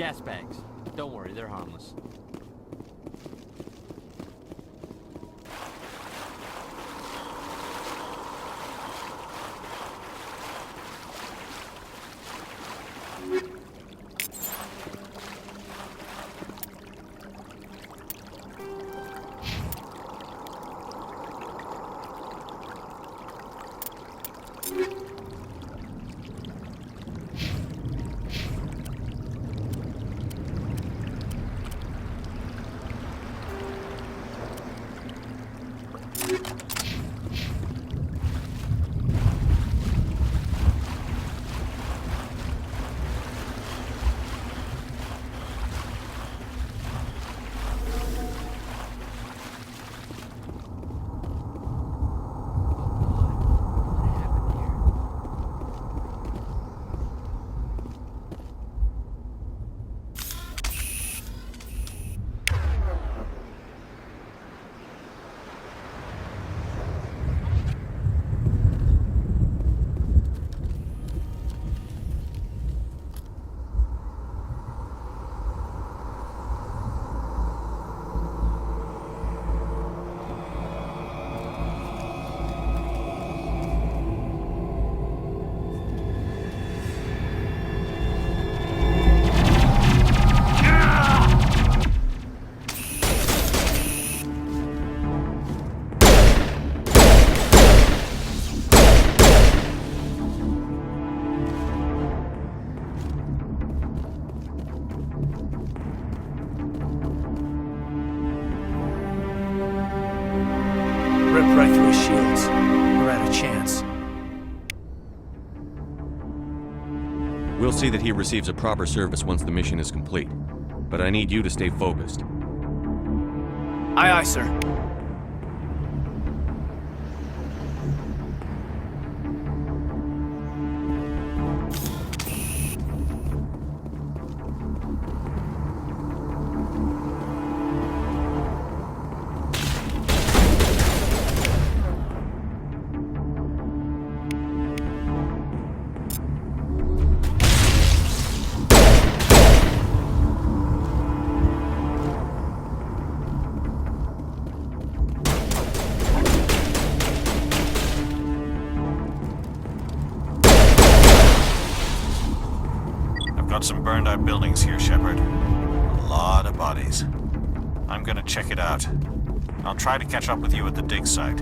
Gas bags. Don't worry, they're harmless. Ripped right through his shields. We're out of chance. We'll see that he receives a proper service once the mission is complete. But I need you to stay focused. Aye, aye, sir. Got some burned out buildings here, Shepard. A lot of bodies. I'm gonna check it out. I'll try to catch up with you at the dig site.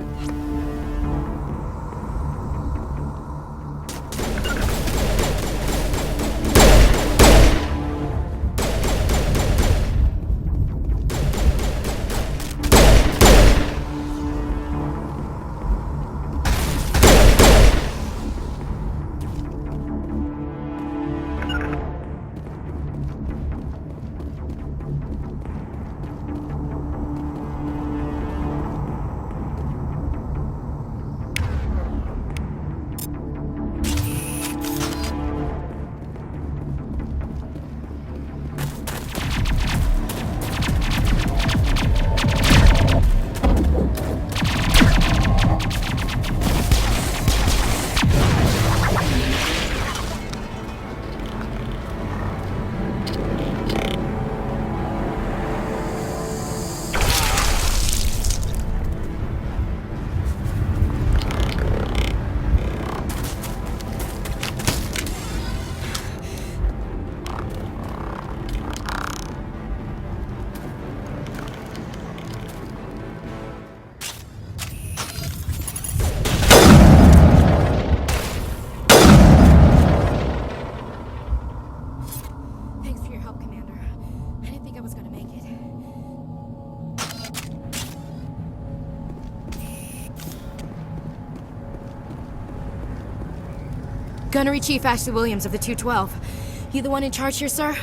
Gunnery Chief Ashley Williams of the 212. You the one in charge here, sir?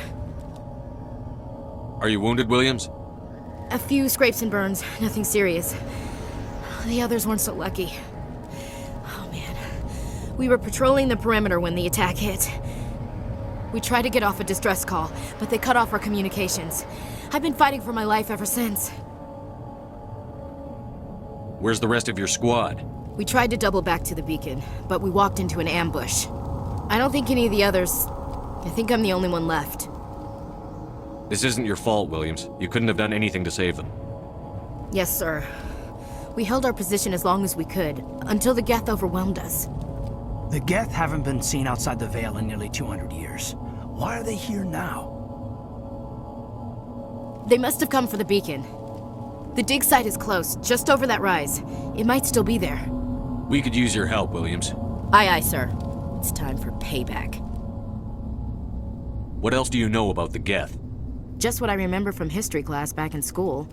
Are you wounded, Williams? A few scrapes and burns, nothing serious. The others weren't so lucky. Oh man. We were patrolling the perimeter when the attack hit. We tried to get off a distress call, but they cut off our communications. I've been fighting for my life ever since. Where's the rest of your squad? We tried to double back to the beacon, but we walked into an ambush. I don't think any of the others... I think I'm the only one left. This isn't your fault, Williams. You couldn't have done anything to save them. Yes, sir. We held our position as long as we could, until the Geth overwhelmed us. The Geth haven't been seen outside the Veil in nearly 200 years. Why are they here now? They must have come for the beacon. The dig site is close, just over that rise. It might still be there. We could use your help, Williams. Aye, aye, sir. It's time for payback. What else do you know about the Geth? Just what I remember from history class back in school.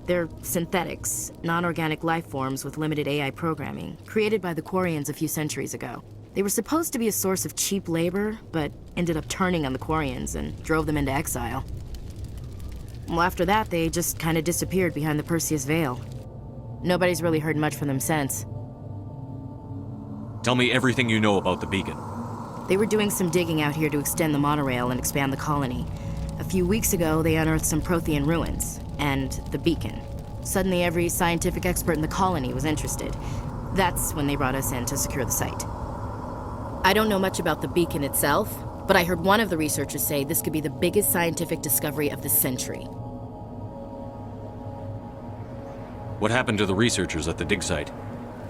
They're synthetics, non-organic life forms with limited AI programming, created by the Quarians a few centuries ago. They were supposed to be a source of cheap labor, but ended up turning on the Quarians and drove them into exile. Well, after that, they just kind of disappeared behind the Perseus Veil. Nobody's really heard much from them since. Tell me everything you know about the beacon. They were doing some digging out here to extend the monorail and expand the colony. A few weeks ago, they unearthed some Prothean ruins, and the beacon. Suddenly, every scientific expert in the colony was interested. That's when they brought us in to secure the site. I don't know much about the beacon itself, but I heard one of the researchers say this could be the biggest scientific discovery of the century. What happened to the researchers at the dig site?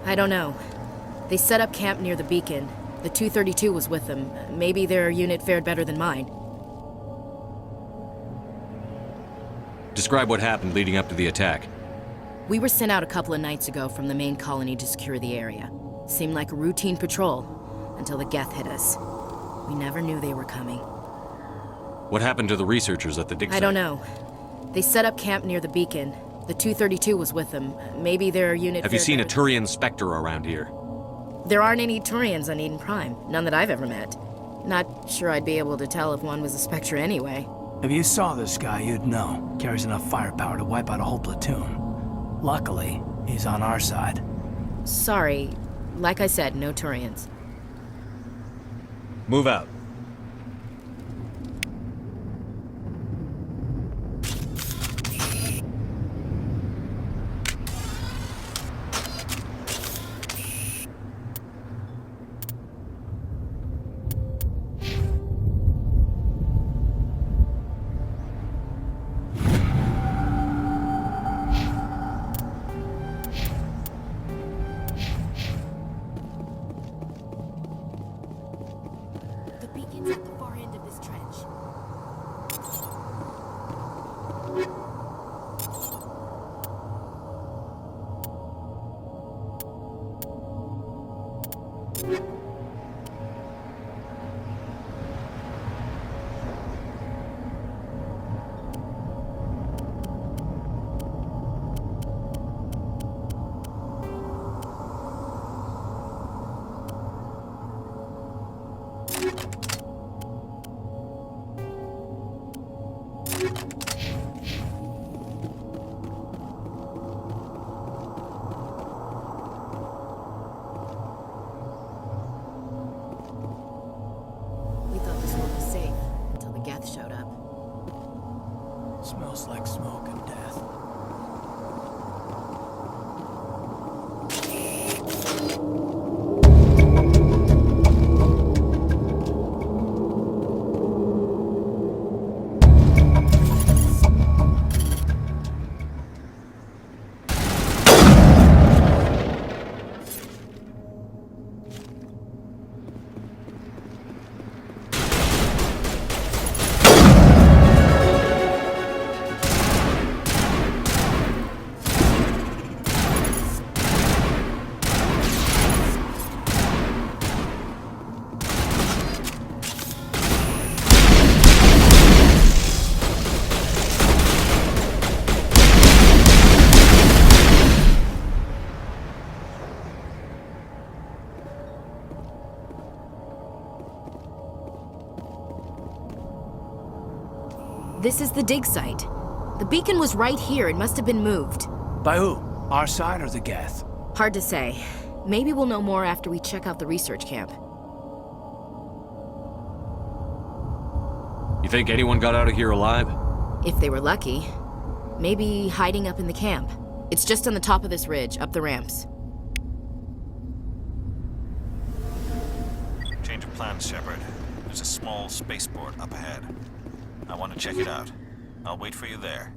I don't know. They set up camp near the beacon. The 232 was with them. Maybe their unit fared better than mine. Describe what happened leading up to the attack. We were sent out a couple of nights ago from the main colony to secure the area. Seemed like a routine patrol, until the Geth hit us. We never knew they were coming. What happened to the researchers at the dig site? I don't know. They set up camp near the beacon. The 232 was with them. Maybe their unit... Have you seen a better- Turian Spectre around here? There aren't any Turians on Eden Prime. None that I've ever met. Not sure I'd be able to tell if one was a Spectre anyway. If you saw this guy, you'd know. Carries enough firepower to wipe out a whole platoon. Luckily, he's on our side. Sorry. Like I said, no Turians. Move out. The beacon's at the far end of this trench. We thought this one was safe until the Geth showed up. Smells like smoke and death. This is the dig site. The beacon was right here. It must have been moved. By who? Our side or the Geth? Hard to say. Maybe we'll know more after we check out the research camp. You think anyone got out of here alive? If they were lucky. Maybe hiding up in the camp. It's just on the top of this ridge, up the ramps. Change of plans, Shepard. There's a small spaceport up ahead. I want to check it out. I'll wait for you there.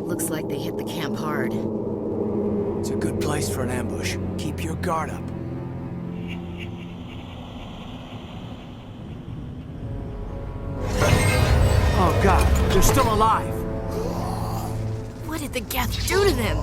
Looks like they hit the camp hard. It's a good place for an ambush. Keep your guard up. Oh god, they're still alive! What did the Geth do to them?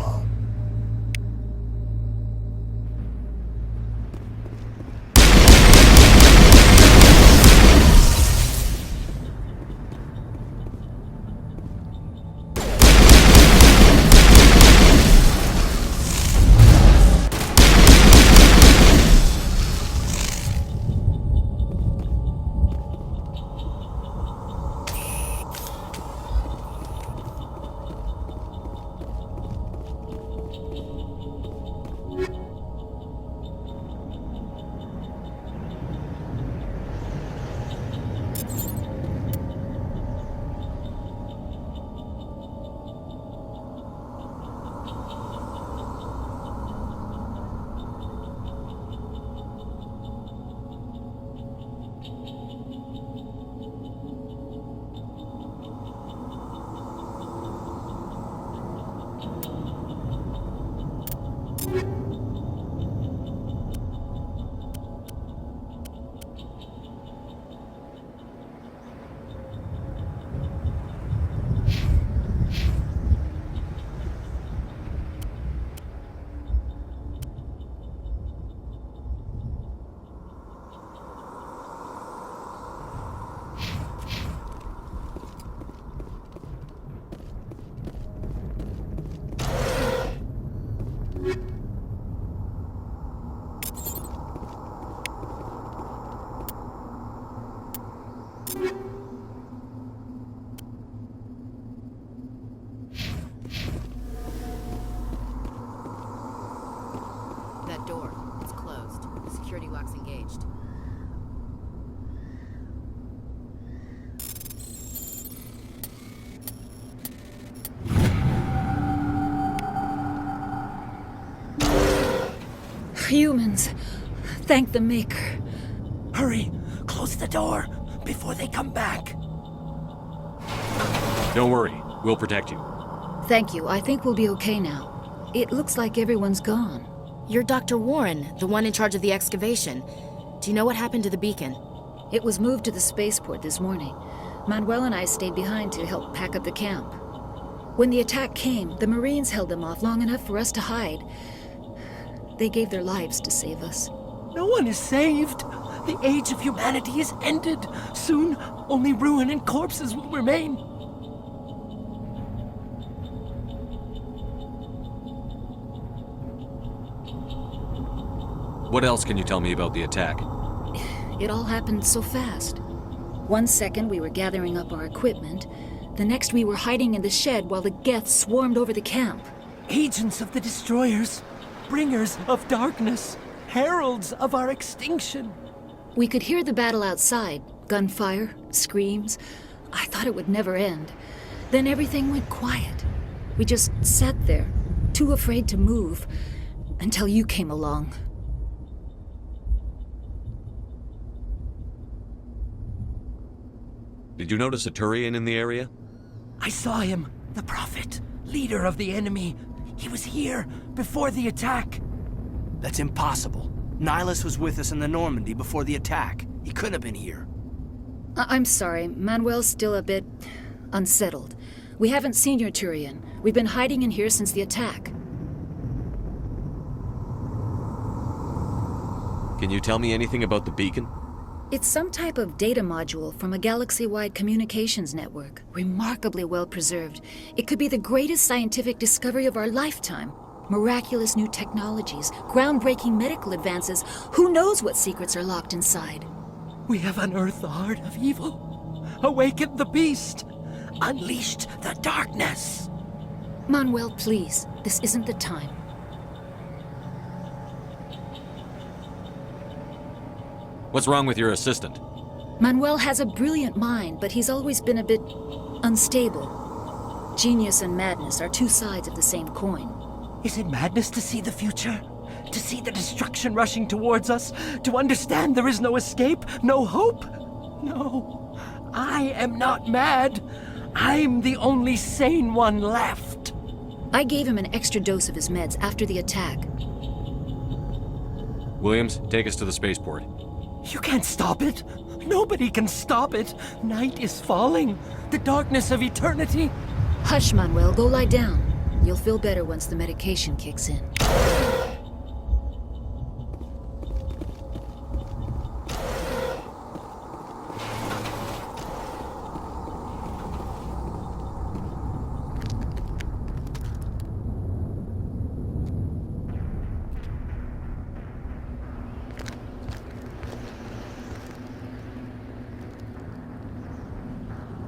That door, it's closed. Security lock's engaged. Humans. Thank the Maker. Hurry! Close the door before they come back. Don't worry, we'll protect you. Thank you. I think we'll be okay now. It looks like everyone's gone. You're Dr. Warren, the one in charge of the excavation. Do you know what happened to the beacon? It was moved to the spaceport this morning. Manuel and I stayed behind to help pack up the camp. When the attack came, the Marines held them off long enough for us to hide. They gave their lives to save us. No one is saved. The age of humanity is ended. Soon, only ruin and corpses will remain. What else can you tell me about the attack? It all happened so fast. 1 second we were gathering up our equipment. The next we were hiding in the shed while the Geth swarmed over the camp. Agents of the Destroyers, bringers of darkness, heralds of our extinction. We could hear the battle outside, Gunfire, screams. I thought it would never end. Then everything went quiet. We just sat there, too afraid to move, until you came along. Did you notice a Turian in the area? I saw him. The Prophet. Leader of the enemy. He was here before the attack. That's impossible. Nihilus was with us in the Normandy before the attack. He couldn't have been here. I'm sorry, Manuel's still a bit unsettled. We haven't seen your Turian. We've been hiding in here since the attack. Can you tell me anything about the beacon? It's some type of data module from a galaxy-wide communications network. Remarkably well preserved. It could be the greatest scientific discovery of our lifetime. Miraculous new technologies, groundbreaking medical advances. Who knows what secrets are locked inside? We have unearthed the heart of evil. Awakened the beast. Unleashed the darkness. Manuel, please. This isn't the time. What's wrong with your assistant? Manuel has a brilliant mind, but he's always been a bit unstable. Genius and madness are two sides of the same coin. Is it madness to see the future? To see the destruction rushing towards us? To understand there is no escape? No hope? No. I am not mad. I'm the only sane one left. I gave him an extra dose of his meds after the attack. Williams, take us to the spaceport. You can't stop it. Nobody can stop it. Night is falling. The darkness of eternity. Hush, Manuel. Go lie down. You'll feel better once the medication kicks in.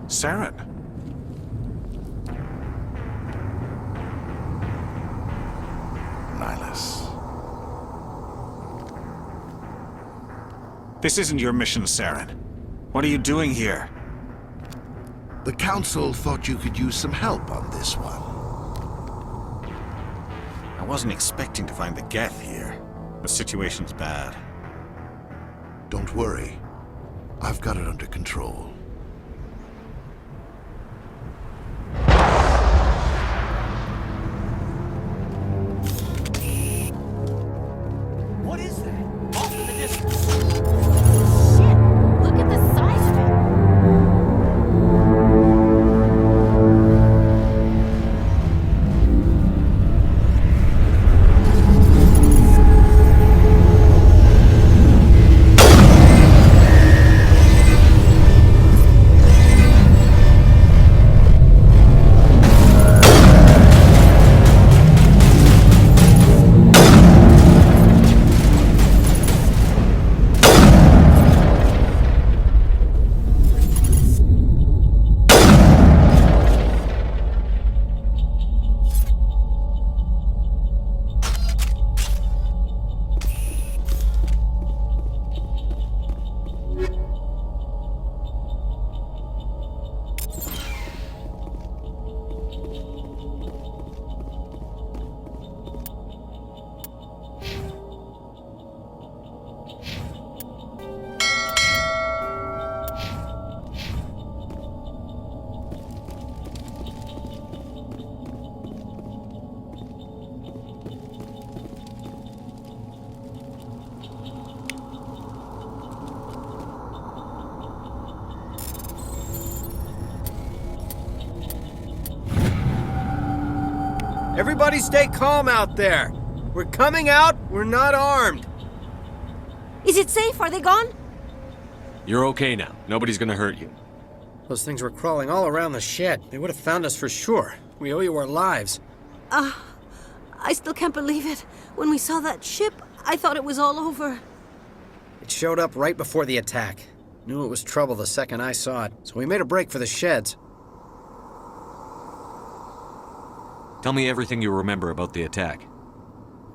Saren. Nihilus. This isn't your mission, Saren. What are you doing here? The Council thought you could use some help on this one. I wasn't expecting to find the Geth here. The situation's bad. Don't worry. I've got it under control. What is that? Off in the distance. Shit! Look at the size of it! Everybody stay calm out there. We're coming out, we're not armed. Is it safe? Are they gone? You're okay now. Nobody's gonna hurt you. Those things were crawling all around the shed. They would have found us for sure. We owe you our lives. I still can't believe it. When we saw that ship, I thought it was all over. It showed up right before the attack. Knew it was trouble the second I saw it, so we made a break for the sheds. Tell me everything you remember about the attack.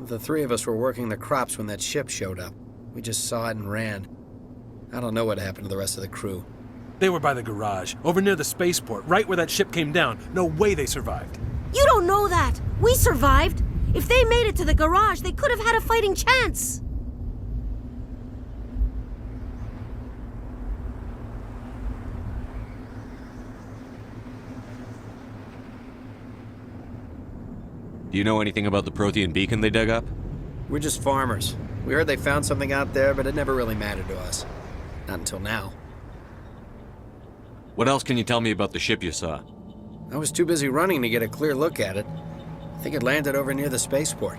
The three of us were working the crops when that ship showed up. We just saw it and ran. I don't know what happened to the rest of the crew. They were by the garage, over near the spaceport, right where that ship came down. No way they survived. You don't know that. We survived. If they made it to the garage, they could have had a fighting chance. Do you know anything about the Prothean beacon they dug up? We're just farmers. We heard they found something out there, but it never really mattered to us. Not until now. What else can you tell me about the ship you saw? I was too busy running to get a clear look at it. I think it landed over near the spaceport.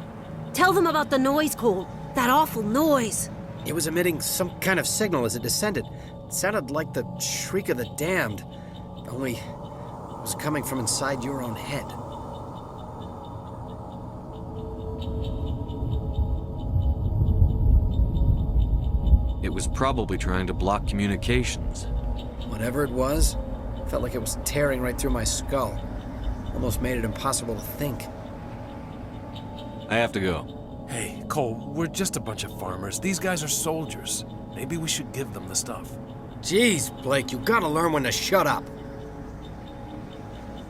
Tell them about the noise, Cole. That awful noise. It was emitting some kind of signal as it descended. It sounded like the shriek of the damned, only it was coming from inside your own head. It was probably trying to block communications. Whatever it was, felt like it was tearing right through my skull. Almost made it impossible to think. I have to go. Hey, Cole, we're just a bunch of farmers. These guys are soldiers. Maybe we should give them the stuff. Jeez, Blake, you gotta learn when to shut up.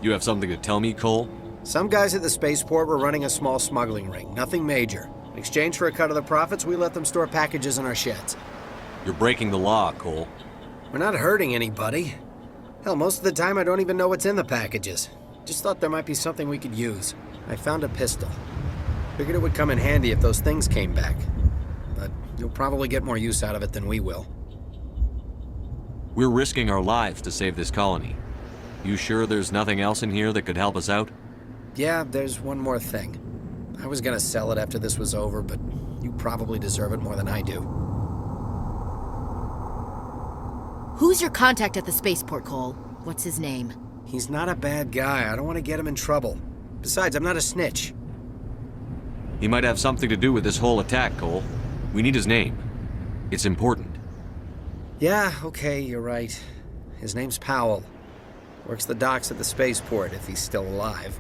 You have something to tell me, Cole? Some guys at the spaceport were running a small smuggling ring, nothing major. In exchange for a cut of the profits, we let them store packages in our sheds. You're breaking the law, Cole. We're not hurting anybody. Hell, most of the time I don't even know what's in the packages. Just thought there might be something we could use. I found a pistol. Figured it would come in handy if those things came back. But you'll probably get more use out of it than we will. We're risking our lives to save this colony. You sure there's nothing else in here that could help us out? Yeah, there's one more thing. I was gonna sell it after this was over, but you probably deserve it more than I do. Who's your contact at the spaceport, Cole? What's his name? He's not a bad guy. I don't want to get him in trouble. Besides, I'm not a snitch. He might have something to do with this whole attack, Cole. We need his name. It's important. Yeah, okay, you're right. His name's Powell. Works the docks at the spaceport, if he's still alive.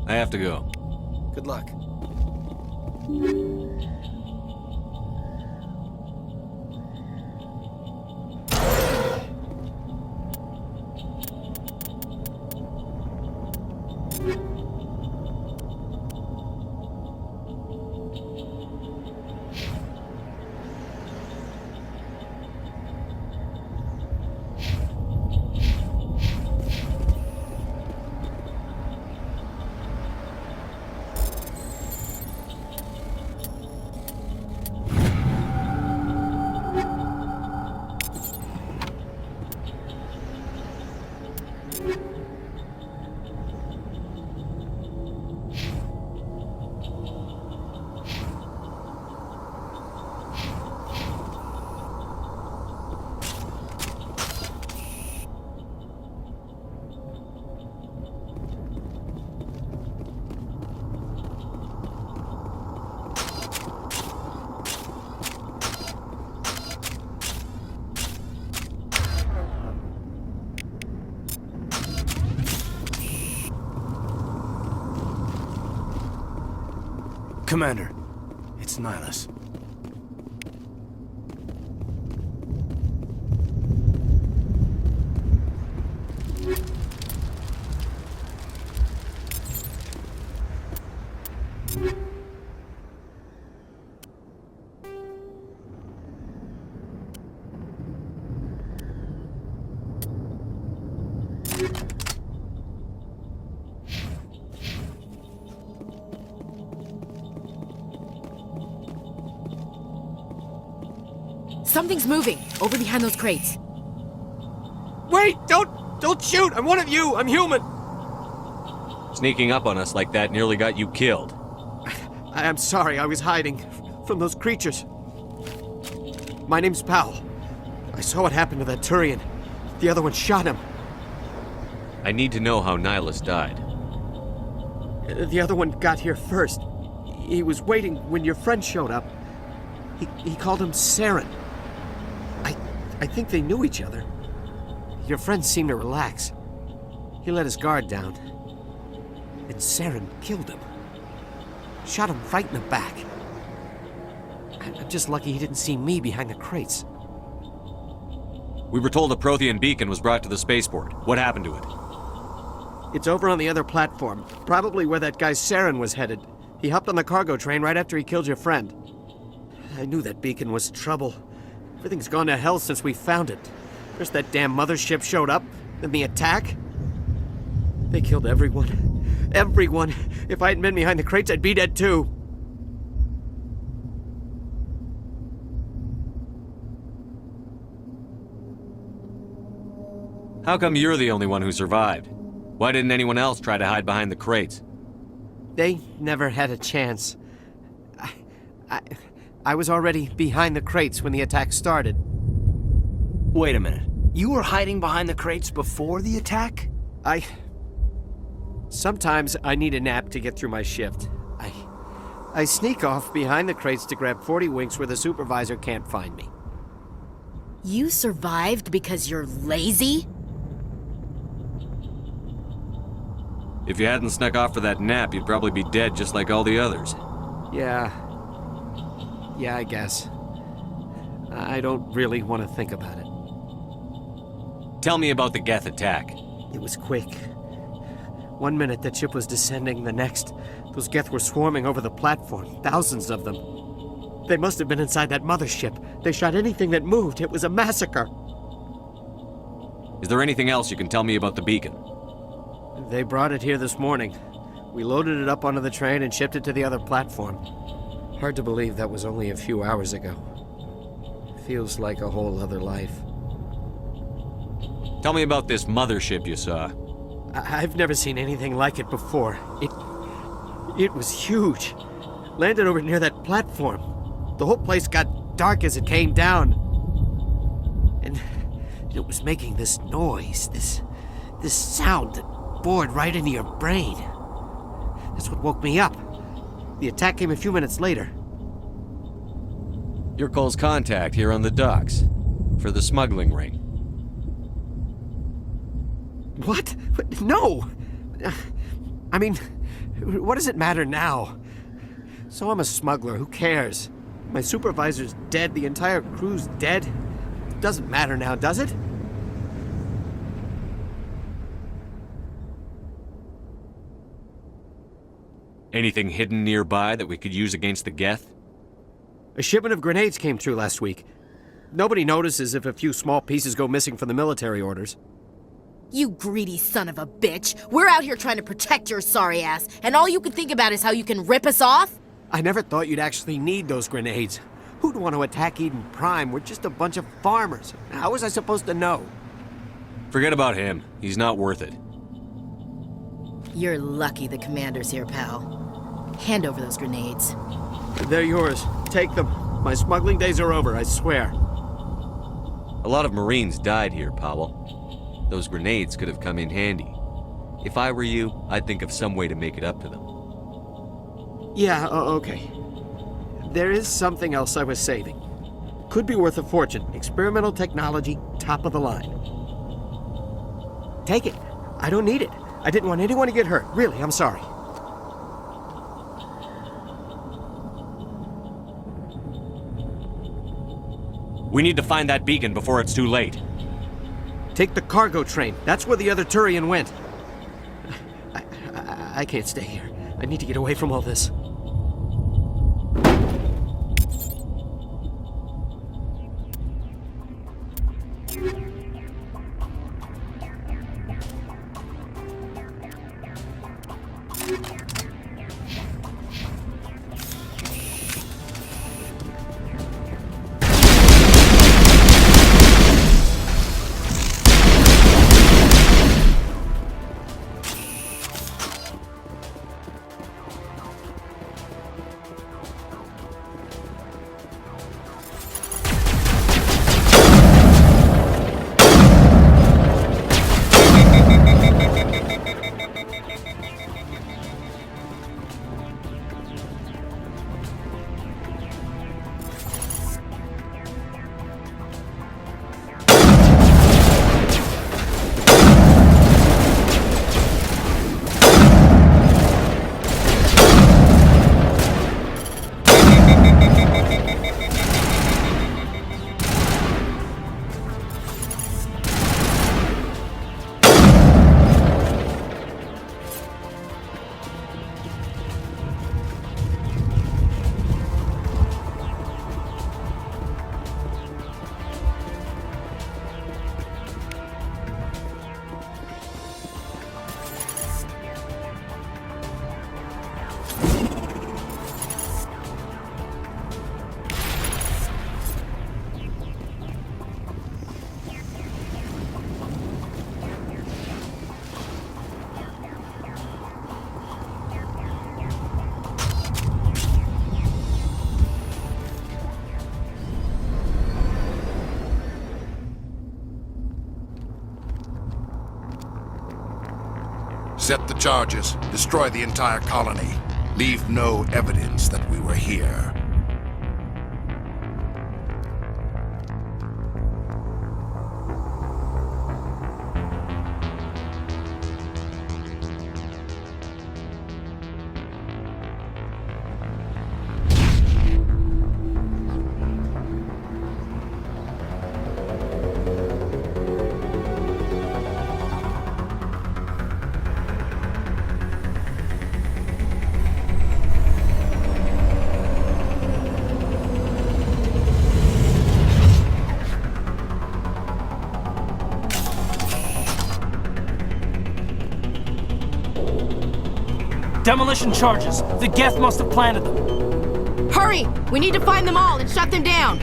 I have to go. Good luck. Commander, it's Nihilus. Something's moving, over behind those crates. Wait! Don't shoot! I'm one of you! I'm human! Sneaking up on us like that nearly got you killed. I'm sorry, I was hiding from those creatures. My name's Powell. I saw what happened to that Turian. The other one shot him. I need to know how Nihilus died. The other one got here first. He was waiting when your friend showed up. He called him Saren. I think they knew each other. Your friend seemed to relax. He let his guard down. And Saren killed him. Shot him right in the back. I'm just lucky he didn't see me behind the crates. We were told a Prothean beacon was brought to the spaceport. What happened to it? It's over on the other platform, probably where that guy Saren was headed. He hopped on the cargo train right after he killed your friend. I knew that beacon was trouble. Everything's gone to hell since we found it. First that damn mothership showed up, then the attack. They killed everyone. Everyone. If I hadn't been behind the crates, I'd be dead too. How come you're the only one who survived? Why didn't anyone else try to hide behind the crates? They never had a chance. I was already behind the crates when the attack started. Wait a minute. You were hiding behind the crates before the attack? Sometimes I need a nap to get through my shift. I sneak off behind the crates to grab 40 winks where the supervisor can't find me. You survived because you're lazy? If you hadn't snuck off for that nap, you'd probably be dead just like all the others. Yeah, I guess. I don't really want to think about it. Tell me about the Geth attack. It was quick. 1 minute that ship was descending, the next, those Geth were swarming over the platform, thousands of them. They must have been inside that mothership. They shot anything that moved. It was a massacre. Is there anything else you can tell me about the beacon? They brought it here this morning. We loaded it up onto the train and shipped it to the other platform. Hard to believe that was only a few hours ago. Feels like a whole other life. Tell me about this mothership you saw. I've never seen anything like it before. It was huge. Landed over near that platform. The whole place got dark as it came down. And it was making this noise, this sound that bored right into your brain. That's what woke me up. The attack came a few minutes later. You're Cole's contact here on the docks. For the smuggling ring. What? No! I mean, what does it matter now? So I'm a smuggler, who cares? My supervisor's dead, the entire crew's dead. It doesn't matter now, does it? Anything hidden nearby that we could use against the Geth? A shipment of grenades came through last week. Nobody notices if a few small pieces go missing from the military orders. You greedy son of a bitch. We're out here trying to protect your sorry ass, and all you can think about is how you can rip us off? I never thought you'd actually need those grenades. Who'd want to attack Eden Prime? We're just a bunch of farmers. How was I supposed to know? Forget about him. He's not worth it. You're lucky the commander's here, pal. Hand over those grenades. They're yours. Take them. My smuggling days are over, I swear. A lot of Marines died here, Powell. Those grenades could have come in handy. If I were you, I'd think of some way to make it up to them. Yeah, okay. There is something else I was saving. Could be worth a fortune. Experimental technology, top of the line. Take it. I don't need it. I didn't want anyone to get hurt. Really, I'm sorry. We need to find that beacon before it's too late. Take the cargo train. That's where the other Turian went. I can't stay here. I need to get away from all this. Set the charges. Destroy the entire colony. Leave no evidence that we were here. Demolition charges. The Geth must have planted them. Hurry! We need to find them all and shut them down!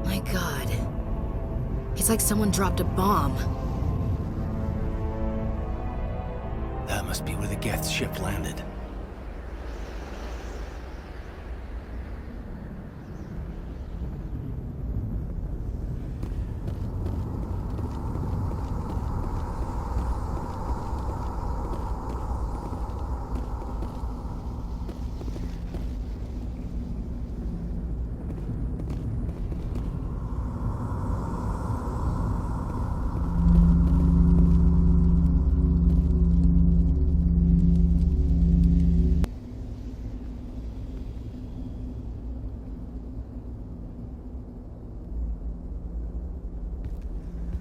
My God. It's like someone dropped a bomb. must be where the Geth ship landed.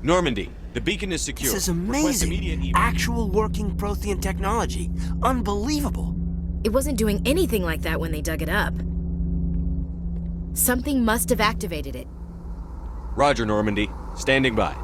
Normandy, the beacon is secure. This is Request amazing. immediate Actual working Prothean technology. Unbelievable. It wasn't doing anything like that when they dug it up. Something must have activated it. Roger, Normandy. Standing by.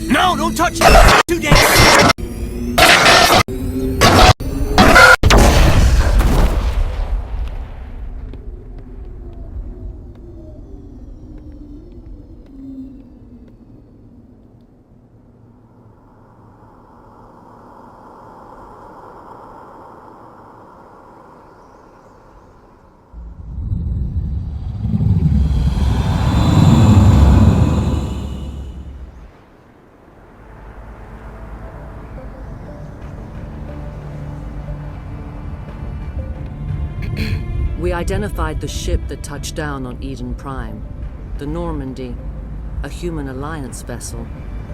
No, don't touch it! Too dangerous! We identified the ship that touched down on Eden Prime. The Normandy, a human alliance vessel.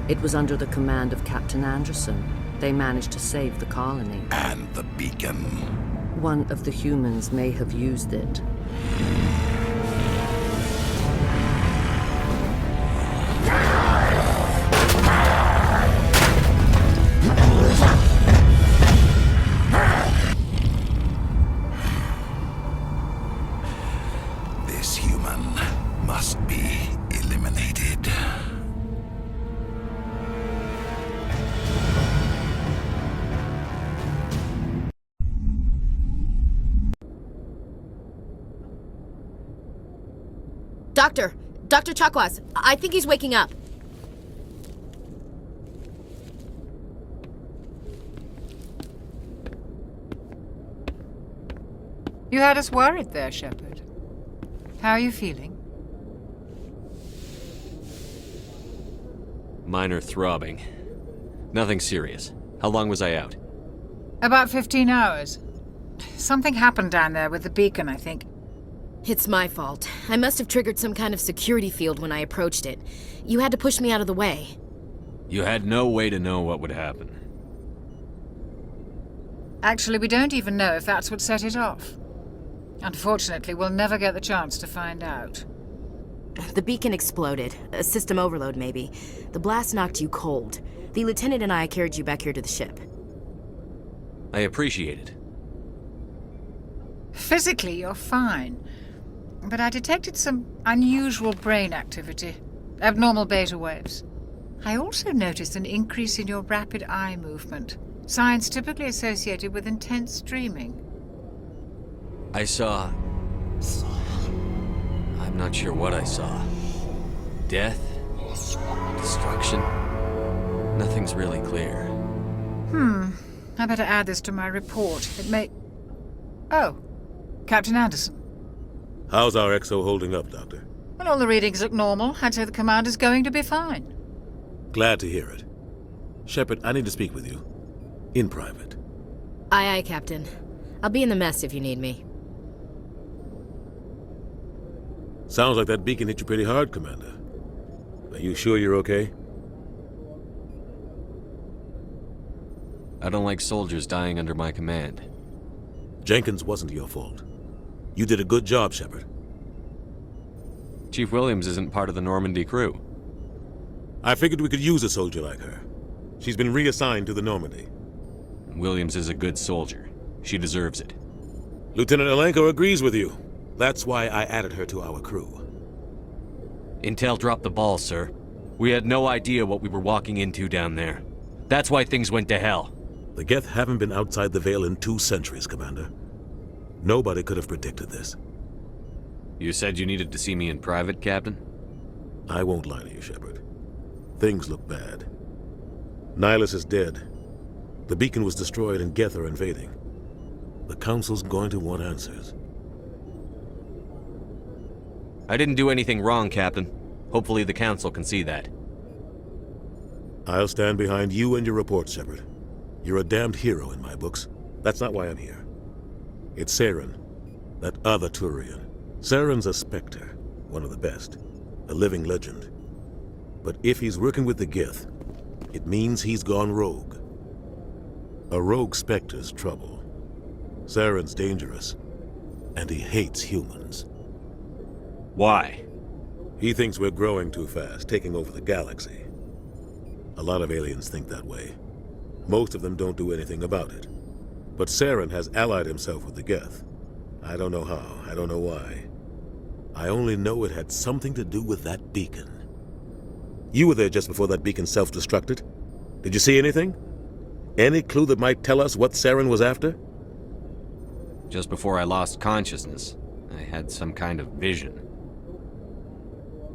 It was under the command of Captain Anderson. They managed to save the colony. And the beacon. One of the humans may have used it. This human must be eliminated. Dr. Chakwas, I think he's waking up. You had us worried there, Shepard. How are you feeling? Minor throbbing. Nothing serious. How long was I out? About 15 hours. Something happened down there with the beacon, I think. It's my fault. I must have triggered some kind of security field when I approached it. You had to push me out of the way. You had no way to know what would happen. Actually, we don't even know if that's what set it off. Unfortunately, we'll never get the chance to find out. The beacon exploded. A system overload, maybe. The blast knocked you cold. The lieutenant and I carried you back here to the ship. I appreciate it. Physically, you're fine. But I detected some unusual brain activity. Abnormal beta waves. I also noticed an increase in your rapid eye movement. Signs typically associated with intense dreaming. I saw... I'm not sure what I saw. Death? Destruction? Nothing's really clear. I better add this to my report. It may... Oh, Captain Anderson. How's our XO holding up, Doctor? Well, all the readings look normal. I'd say the commander's going to be fine. Glad to hear it. Shepard, I need to speak with you. In private. Aye, Captain. I'll be in the mess if you need me. Sounds like that beacon hit you pretty hard, Commander. Are you sure you're okay? I don't like soldiers dying under my command. Jenkins wasn't your fault. You did a good job, Shepard. Chief Williams isn't part of the Normandy crew. I figured we could use a soldier like her. She's been reassigned to the Normandy. Williams is a good soldier. She deserves it. Lieutenant Alenko agrees with you. That's why I added her to our crew. Intel dropped the ball, sir. We had no idea what we were walking into down there. That's why things went to hell. The Geth haven't been outside the Veil in 2 centuries, Commander. Nobody could have predicted this. You said you needed to see me in private, Captain? I won't lie to you, Shepard. Things look bad. Nihilus is dead. The beacon was destroyed and Geth are invading. The Council's going to want answers. I didn't do anything wrong, Captain. Hopefully the Council can see that. I'll stand behind you and your report, Shepard. You're a damned hero in my books. That's not why I'm here. It's Saren, that other Turian. Saren's a Spectre, one of the best, a living legend. But if he's working with the Geth, it means he's gone rogue. A rogue Spectre's trouble. Saren's dangerous, and he hates humans. Why? He thinks we're growing too fast, taking over the galaxy. A lot of aliens think that way. Most of them don't do anything about it. But Saren has allied himself with the Geth. I don't know how, I don't know why. I only know it had something to do with that beacon. You were there just before that beacon self-destructed. Did you see anything? Any clue that might tell us what Saren was after? Just before I lost consciousness, I had some kind of vision.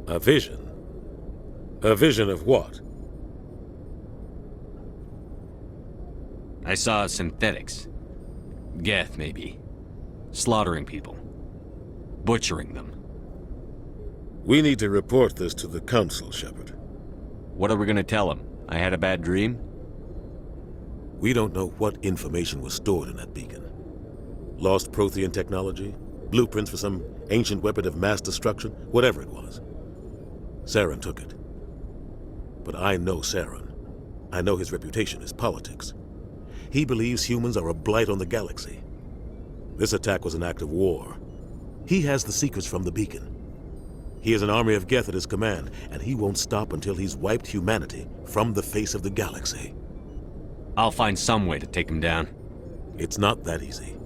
A vision? A vision of what? I saw synthetics. Geth, maybe. Slaughtering people. Butchering them. We need to report this to the Council, Shepard. What are we gonna tell them? I had a bad dream? We don't know what information was stored in that beacon. Lost Prothean technology? Blueprints for some ancient weapon of mass destruction? Whatever it was. Saren took it. But I know Saren. I know his reputation is politics. He believes humans are a blight on the galaxy. This attack was an act of war. He has the secrets from the beacon. He has an army of Geth at his command, and he won't stop until he's wiped humanity from the face of the galaxy. I'll find some way to take him down. It's not that easy.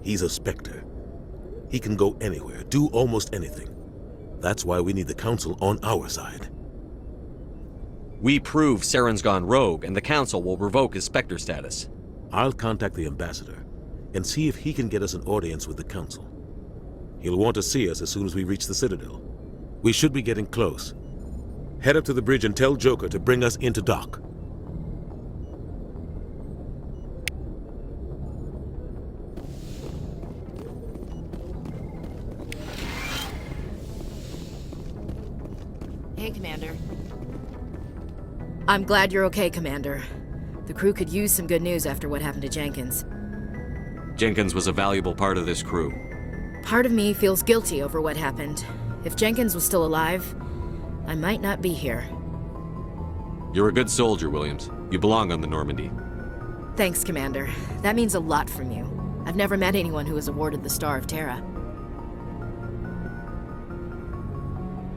He's a Spectre. He can go anywhere, do almost anything. That's why we need the Council on our side. We prove Saren's gone rogue, and the Council will revoke his Spectre status. I'll contact the Ambassador and see if he can get us an audience with the Council. He'll want to see us as soon as we reach the Citadel. We should be getting close. Head up to the bridge and tell Joker to bring us into dock. Hey, Commander. I'm glad you're okay, Commander. The crew could use some good news after what happened to Jenkins. Jenkins was a valuable part of this crew. Part of me feels guilty over what happened. If Jenkins was still alive, I might not be here. You're a good soldier, Williams. You belong on the Normandy. Thanks, Commander. That means a lot from you. I've never met anyone who was awarded the Star of Terra.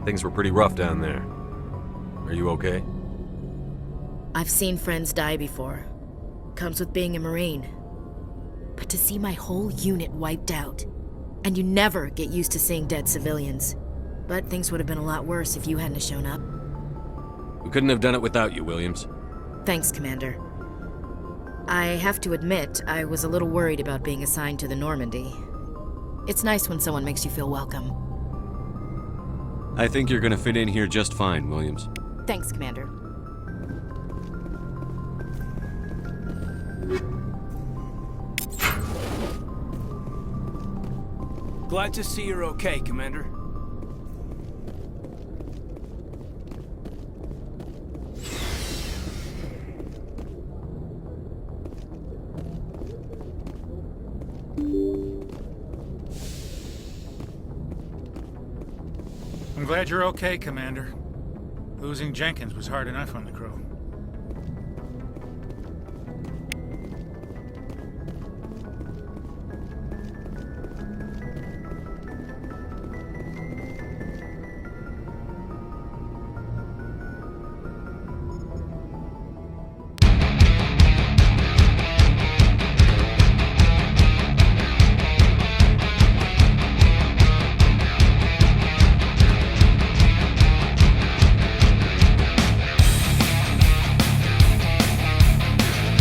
Things were pretty rough down there. Are you okay? I've seen friends die before. Comes with being a Marine. But to see my whole unit wiped out, and you never get used to seeing dead civilians. But things would have been a lot worse if you hadn't shown up. We couldn't have done it without you, Williams. Thanks, Commander. I have to admit, I was a little worried about being assigned to the Normandy. It's nice when someone makes you feel welcome. I think you're gonna fit in here just fine, Williams. Thanks, Commander. Glad to see you're okay, Commander. I'm glad you're okay, Commander. Losing Jenkins was hard enough on the crew.